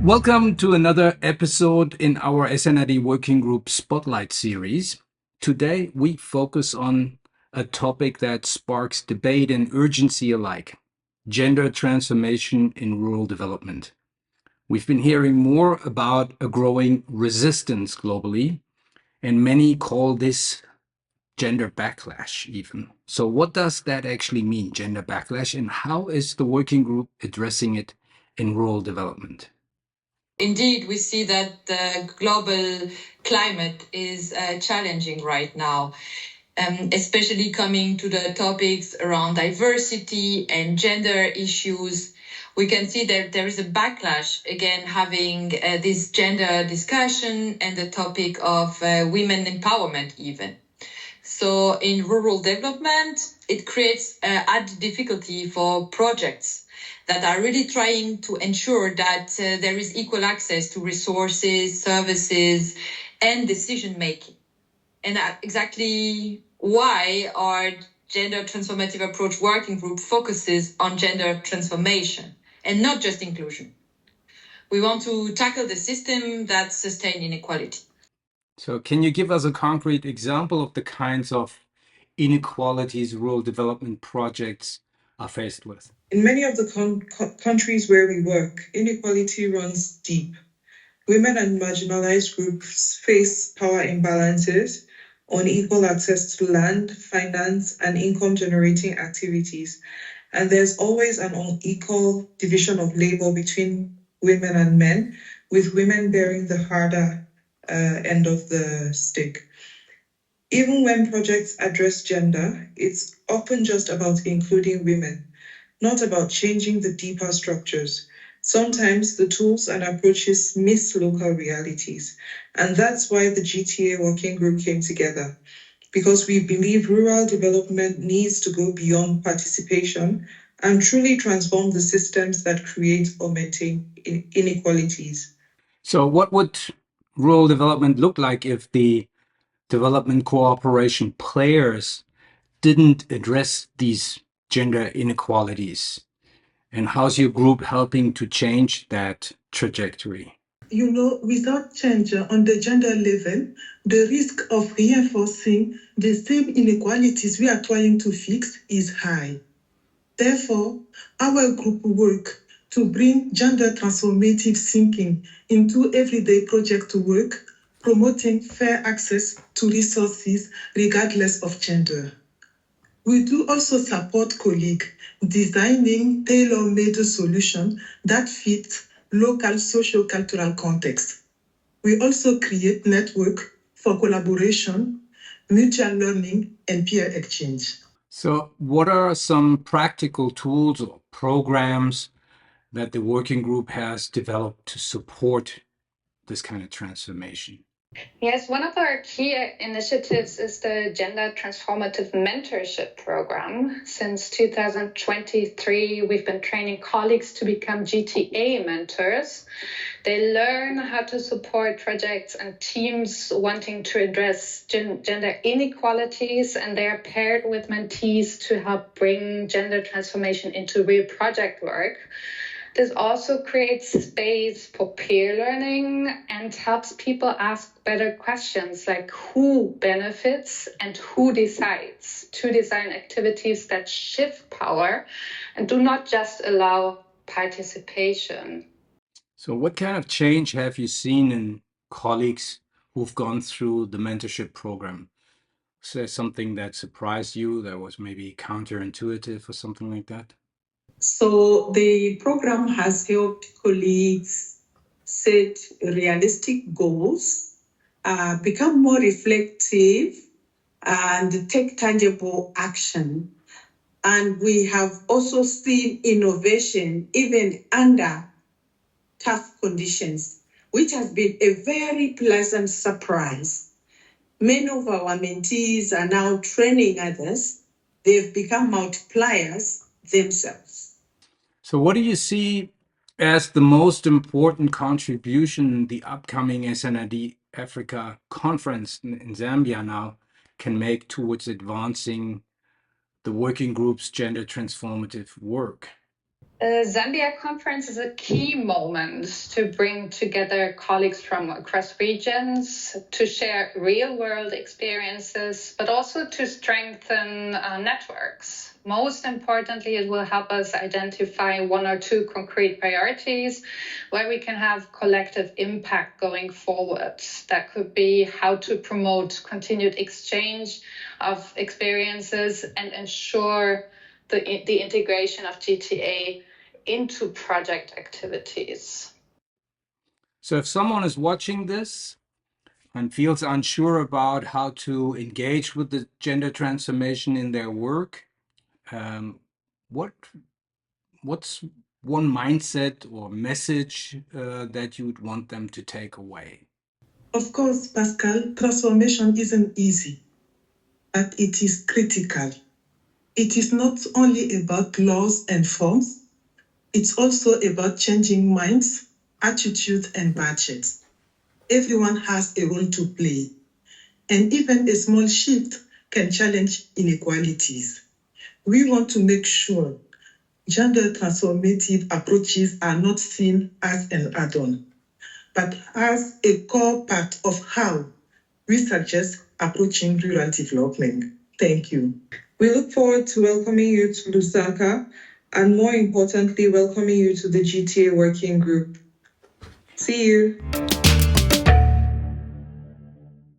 Welcome to another episode in our SNRD Working Group Spotlight series. Today, we focus on a topic that sparks debate and urgency alike: gender transformation in rural development. We've been hearing more about a growing resistance globally, and many call this gender backlash even. So what does that actually mean, gender backlash, and how is the working group addressing it in rural development? Indeed, we see that the global climate is challenging right now, especially coming to the topics around diversity and gender issues. We can see that there is a backlash, again, having this gender discussion and the topic of women empowerment even. So in rural development, it creates added difficulty for projects that are really trying to ensure that there is equal access to resources, services, and decision making. And that's exactly why our Gender Transformative Approach Working Group focuses on gender transformation and not just inclusion. We want to tackle the system that sustains inequality. So can you give us a concrete example of the kinds of inequalities rural development projects are faced with? In many of the countries where we work, inequality runs deep. Women and marginalized groups face power imbalances, unequal access to land, finance, and income-generating activities. And there's always an unequal division of labor between women and men, with women bearing the harder end of the stick. Even when projects address gender, it's often just about including women, not about changing the deeper structures. Sometimes the tools and approaches miss local realities. And that's why the GTA Working Group came together, because we believe rural development needs to go beyond participation and truly transform the systems that create or maintain inequalities. So what would rural development look like if the development cooperation players didn't address these gender inequalities? And how's your group helping to change that trajectory? Without change on the gender level, the risk of reinforcing the same inequalities we are trying to fix is high. Therefore, our group work to bring gender transformative thinking into everyday project work, promoting fair access to resources regardless of gender. We do also support colleagues designing tailor-made solutions that fit local socio-cultural context. We also create network for collaboration, mutual learning, and peer exchange. So what are some practical tools or programs that the working group has developed to support this kind of transformation? Yes, one of our key initiatives is the Gender Transformative Mentorship Program. Since 2023, we've been training colleagues to become GTA mentors. They learn how to support projects and teams wanting to address gender inequalities, and they are paired with mentees to help bring gender transformation into real project work. This also creates space for peer learning and helps people ask better questions like who benefits and who decides, to design activities that shift power and do not just allow participation. So what kind of change have you seen in colleagues who've gone through the mentorship program? Is there something that surprised you that was maybe counterintuitive or something like that? So the program has helped colleagues set realistic goals, become more reflective, and take tangible action. And we have also seen innovation even under tough conditions, which has been a very pleasant surprise. Many of our mentees are now training others. They've become multipliers themselves. So what do you see as the most important contribution the upcoming SNRD Africa conference in Zambia now can make towards advancing the working group's gender transformative work? The Zambia conference is a key moment to bring together colleagues from across regions to share real-world experiences, but also to strengthen networks. Most importantly, it will help us identify one or two concrete priorities where we can have collective impact going forward. That could be how to promote continued exchange of experiences and ensure the integration of GTA into project activities. So if someone is watching this and feels unsure about how to engage with the gender transformation in their work, what's one mindset or message that you would want them to take away? Of course, Pascal, transformation isn't easy, but it is critical. It is not only about laws and forms, it's also about changing minds, attitudes, and budgets. Everyone has a role to play, and even a small shift can challenge inequalities. We want to make sure gender transformative approaches are not seen as an add-on, but as a core part of how we suggest approaching rural development. Thank you. We look forward to welcoming you to Lusaka and, more importantly, welcoming you to the GTA Working Group. See you.